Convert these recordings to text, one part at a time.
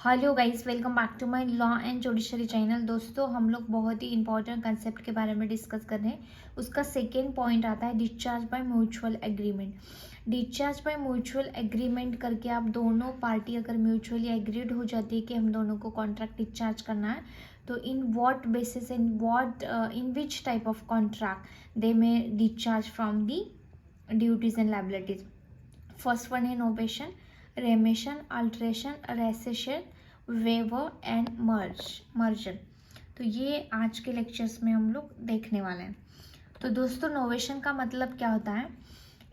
Hello guys, welcome back to my law and judiciary channel. दोस्तों, हम लोग बहुत ही इंपॉर्टेंट कंसेप्ट के बारे में डिस्कस कर रहे हैं। उसका सेकेंड पॉइंट आता है discharge by mutual agreement. Discharge by mutual agreement करके आप दोनों पार्टी अगर म्यूचुअली एग्रीड हो जाती है कि हम दोनों को कॉन्ट्रैक्ट डिस्चार्ज करना है, तो in what basis in which type of contract they may discharge from the duties and liabilities. First one है novation, remission, alteration, rescission, waiver and merger. तो ये आज के लेक्चर्स में हम लोग देखने वाले हैं। तो दोस्तों, नोवेशन का मतलब क्या होता है?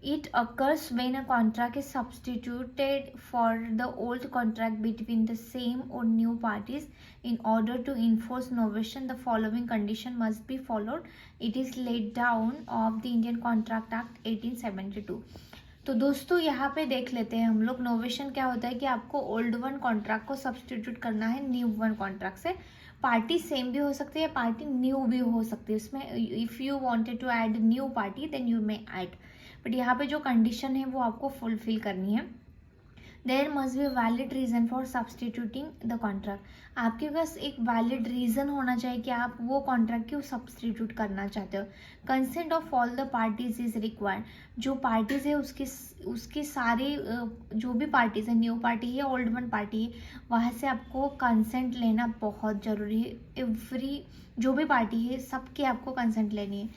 It occurs when a contract is substituted for the old contract between the same or new parties. In order to enforce novation the following condition must be followed. It is laid down of the Indian Contract Act 1872। तो दोस्तों, यहाँ पे देख लेते हैं हम लोग novation क्या होता है कि आपको ओल्ड वन कॉन्ट्रैक्ट को सब्सटीट्यूट करना है न्यू वन कॉन्ट्रैक्ट से। पार्टी सेम भी हो सकती है, पार्टी न्यू भी हो सकती है। उसमें if you wanted to add new party then you may add, but यहाँ पे जो कंडीशन है वो आपको फुलफिल करनी है। There must be valid reason for substituting the contract. आपके पास एक वैलिड रीजन होना चाहिए कि आप वो कॉन्ट्रैक्ट क्यों सब्सटीट्यूट करना चाहते हो। Consent of all the parties is required. जो पार्टीज है उसकी सारी जो भी पार्टीज है, न्यू पार्टी है, ओल्ड वन पार्टी है, वहाँ से आपको कंसेंट लेना बहुत ज़रूरी है। एवरी जो भी पार्टी है सबकी आपको कंसेंट लेनी है।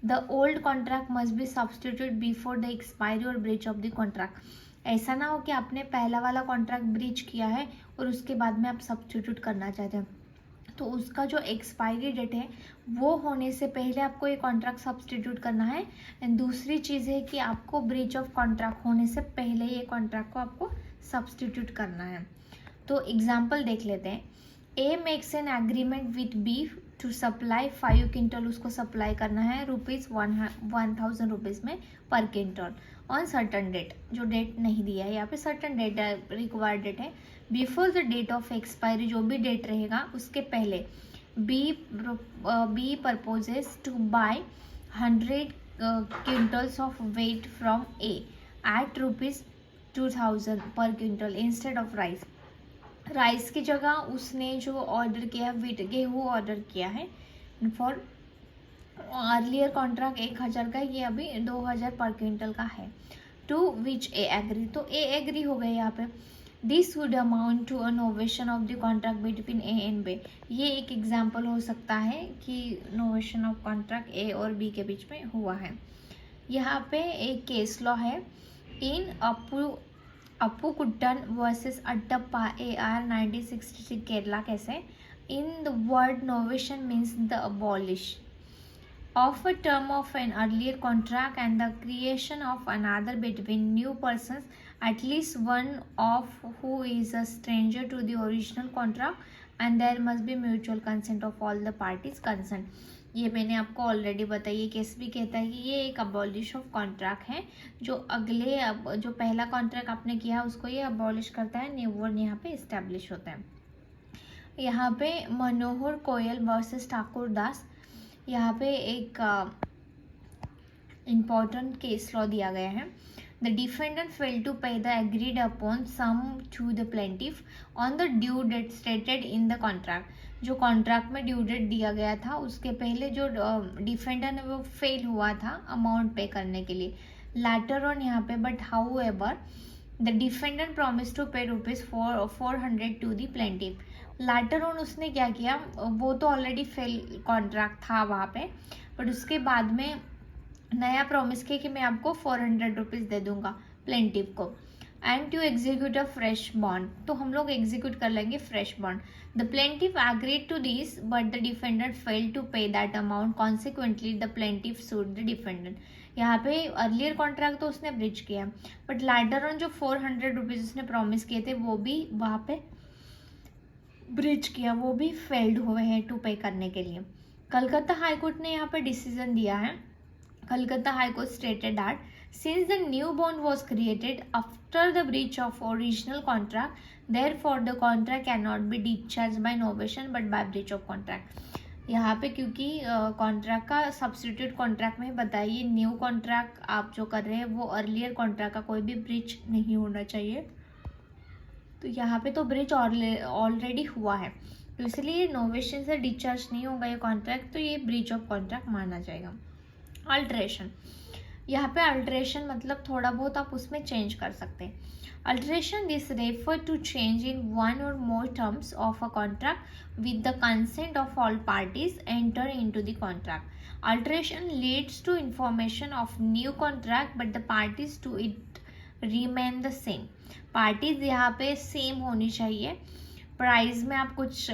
The old contract must be substitute before the expiry और ब्रीच ऑफ द कॉन्ट्रैक्ट। ऐसा ना हो कि आपने पहला वाला कॉन्ट्रैक्ट ब्रीच किया है और उसके बाद में आप सब्स्टिट्यूट करना चाहते हैं, तो उसका जो एक्सपायरी डेट है वो होने से पहले आपको ये कॉन्ट्रैक्ट सब्स्टिट्यूट करना है। एंड दूसरी चीज़ है कि आपको ब्रीच ऑफ कॉन्ट्रैक्ट होने से पहले ये कॉन्ट्रैक्ट को आपको सब्स्टिट्यूट करना है। तो एग्जाम्पल देख लेते हैं। A makes an agreement with B to supply 5 quintal, उसको सप्लाई करना है ₹1000 रुपीज़ में per quintal on certain date. जो डेट नहीं दिया है यहाँ पे, सर्टन डेट रिक्वायर्ड डेट है। Before the date of expiry, जो भी डेट रहेगा उसके पहले, B proposes to buy 100 quintals of wheat from A at ₹2000 per quintal instead of rice. Rice की जगह उसने जो ऑर्डर किया है, गेहूँ ऑर्डर किया है फॉर अर्लियर कॉन्ट्रैक्ट 1000 का, ये अभी 2000 पर क्विंटल का है। टू विच ए एग्री, तो ए एग्री हो गए यहाँ पे। This would amount to a novation of the contract between A and B. ये एक एग्जाम्पल हो सकता है कि नोवेशन ऑफ कॉन्ट्रैक्ट ए और बी के बीच में हुआ है। यहाँ पे एक केस लॉ है, इन अप्पू कुट्टन वर्सेस अट्टप्पा AR 1966 केरला। कैसे? In the word novation means the abolish of a term of an earlier contract and the creation of another between new persons, at least one of who is a stranger to the original contract, and there must be mutual consent of all the parties consent। ये मैंने आपको already बताई। ये case भी कहता है कि ये एक अबॉलिश ऑफ कॉन्ट्रैक्ट है, जो जो पहला कॉन्ट्रैक्ट आपने किया उसको ये अबॉलिश करता है, न्यू वन यहाँ पे इस्टेब्लिश होता है। यहाँ पे मनोहर कोयल वर्सेस ठाकुर दास, यहाँ पे एक इम्पॉर्टेंट केस लॉ दिया गया है। The defendant fail to pay the agreed upon sum to the plaintiff on the due date stated in the contract. जो कॉन्ट्रैक्ट में ड्यू डेट दिया गया था उसके पहले जो डिफेंडेंट है वो फेल हुआ था अमाउंट पे करने के लिए। लैटर ऑन यहाँ पे, but however the defendant promise to pay ₹400 to the plaintiff. Later on उसने क्या किया, वो तो ऑलरेडी फेल कॉन्ट्रैक्ट था वहाँ पे, बट उसके बाद में नया प्रॉमिस किया कि मैं आपको ₹400 दे दूंगा प्लेंटिव को, and to execute a fresh bond. तो हम लोग एग्जीक्यूट कर लेंगे fresh bond. The plaintiff agreed to this but the defendant fail to pay that amount, consequently the plaintiff sued the defendant. यहाँ पे अर्लियर कॉन्ट्रैक्ट तो उसने ब्रिज किया, बट लैटर ऑन जो ₹400 उसने प्रॉमिस किए थे वो भी वहाँ पे ब्रिज किया, वो भी फेल्ड हुए हैं टू पे करने के लिए। कलकत्ता हाईकोर्ट ने यहाँ पे डिसीजन दिया है। Calcutta high court stated that since the new bond was created after the breach of original contract, therefore the contract can not be discharge by novation but by breach of contract. यहाँ पे क्योंकि contract का substitute contract में बताइए, new contract आप जो कर रहे हैं वो अर्लियर कॉन्ट्रैक्ट का कोई भी ब्रीच नहीं होना चाहिए। तो यहाँ पे तो ब्रीच ऑलरेडी हुआ है, तो इसलिए नोवेशन से डिस्चार्ज नहीं होगा ये कॉन्ट्रैक्ट, तो ये ब्रीच ऑफ कॉन्ट्रैक्ट माना जाएगा। अल्ट्रेशन, यहाँ पे अल्ट्रेशन मतलब थोड़ा बहुत आप उसमें चेंज कर सकते हैं। Alteration this refer to change in one or more terms of a contract with the consent of all parties enter into the contract. Alteration leads to information of new contract but the parties to it remain the same. Parties यहाँ पे same होनी चाहिए। Price में आप कुछ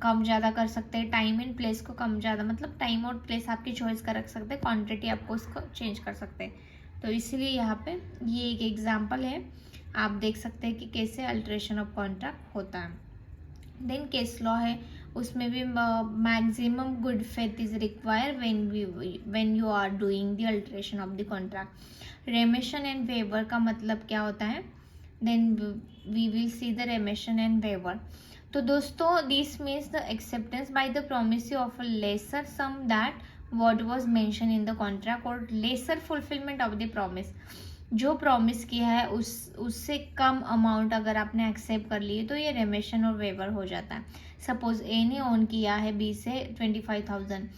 कम ज़्यादा कर सकते हैं, टाइम एंड प्लेस को कम ज़्यादा, मतलब टाइम और प्लेस आपकी चॉइस का रख सकते हैं, क्वांटिटी आपको उसको चेंज कर सकते हैं। तो इसीलिए यहाँ पे ये एक एग्जांपल है, आप देख सकते हैं कि कैसे अल्ट्रेशन ऑफ कॉन्ट्रैक्ट होता है। देन केस लॉ है, उसमें भी maximum good faith is require when you are doing the alteration of the contract. Remission and waiver का मतलब क्या होता है, then we will see the remission and waiver. तो दोस्तों this means the acceptance by the promisee of a lesser sum that what was mention in the contract or lesser fulfilment of the promise. जो promise किया है उससे कम amount अगर आपने accept कर लिए तो ये रेमिशन और वेवर हो जाता है। सपोज ए ने ओन किया है बी से 25,000,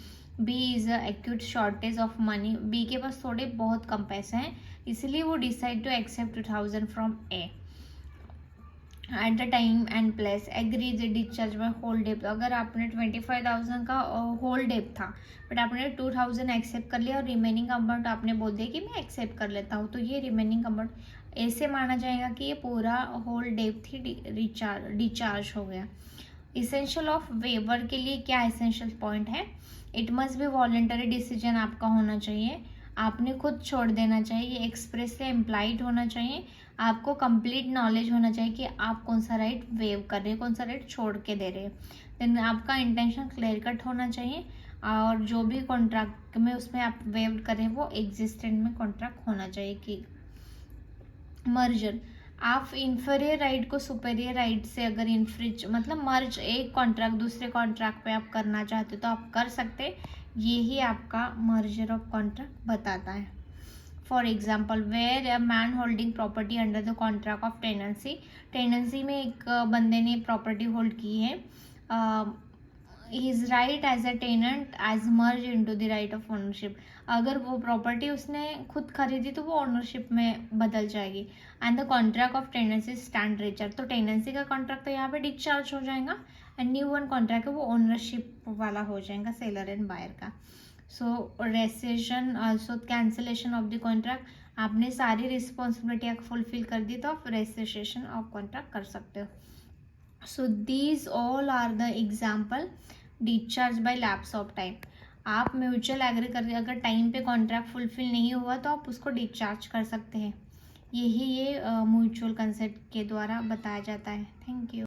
B is a acute shortage of money, B के पास थोड़े बहुत कम पैसे हैं, इसलिए वो decide to accept 2,000 from A at the time and place agree the discharge by whole depth. अगर आपने 25,000 का होल डेप था बट आपने 2,000 एक्सेप्ट कर लिया और रिमेनिंग अमाउंट आपने बोल दिया कि मैं एक्सेप्ट कर लेता हूँ, तो ये रिमेनिंग अमाउंट ऐसे माना जाएगा कि ये पूरा होल डेप ही डिस्चार्ज हो गया। इसेंशियल ऑफ वेवर के लिए क्या इसेंशियल पॉइंट है, it must be voluntary decision आपका होना चाहिए, आपने खुद छोड़ देना चाहिए, एक्सप्रेसली इम्प्लाइड होना चाहिए, आपको कंप्लीट नॉलेज होना चाहिए कि आप कौन सा राइट वेव कर रहे हैं, कौन सा राइट छोड़ के दे रहे हैं। देन आपका इंटेंशन क्लियर कट होना चाहिए और जो भी कॉन्ट्रैक्ट में उसमें आप वेव करें वो एग्जिस्टेंट में कॉन्ट्रैक्ट होना चाहिए। कि मर्जर, आप इंफीरियर राइट को सुपेरियर राइट से अगर इन्फ्रिज मतलब मर्ज एक कॉन्ट्रैक्ट दूसरे कॉन्ट्रैक्ट पे आप करना चाहते हो तो आप कर सकते, यही आपका मर्जर ऑफ कॉन्ट्रैक्ट बताता है। For example where a man holding property under the contract of tenancy, tenancy में एक बंदे ने प्रॉपर्टी होल्ड की है, his right as a tenant as merge into the right of ownership. अगर वो प्रॉपर्टी उसने खुद खरीदी तो वो ओनरशिप में बदल जाएगी। And the contract of tenancy stand richer, तो टेनेंसी का कॉन्ट्रैक्ट तो यहाँ पे डिस्चार्ज हो जाएगा एंड न्यू वन कॉन्ट्रैक्ट है वो ओनरशिप वाला हो जाएगा सेलर एंड बायर का। So rescission also cancellation of the contract, आपने सारी रिस्पॉन्सिबिलिटी फुलफिल कर दी तो आप रेसेशन ऑफ कॉन्ट्रैक्ट कर सकते हो। So these all are the example discharge by lapse of time. आप म्यूचुअल एग्री कर, अगर टाइम पे कॉन्ट्रैक्ट फुलफिल नहीं हुआ तो आप उसको डिस्चार्ज कर सकते हैं। यही ये म्यूचुअल कंसेप्ट के द्वारा बताया जाता है। Thank you.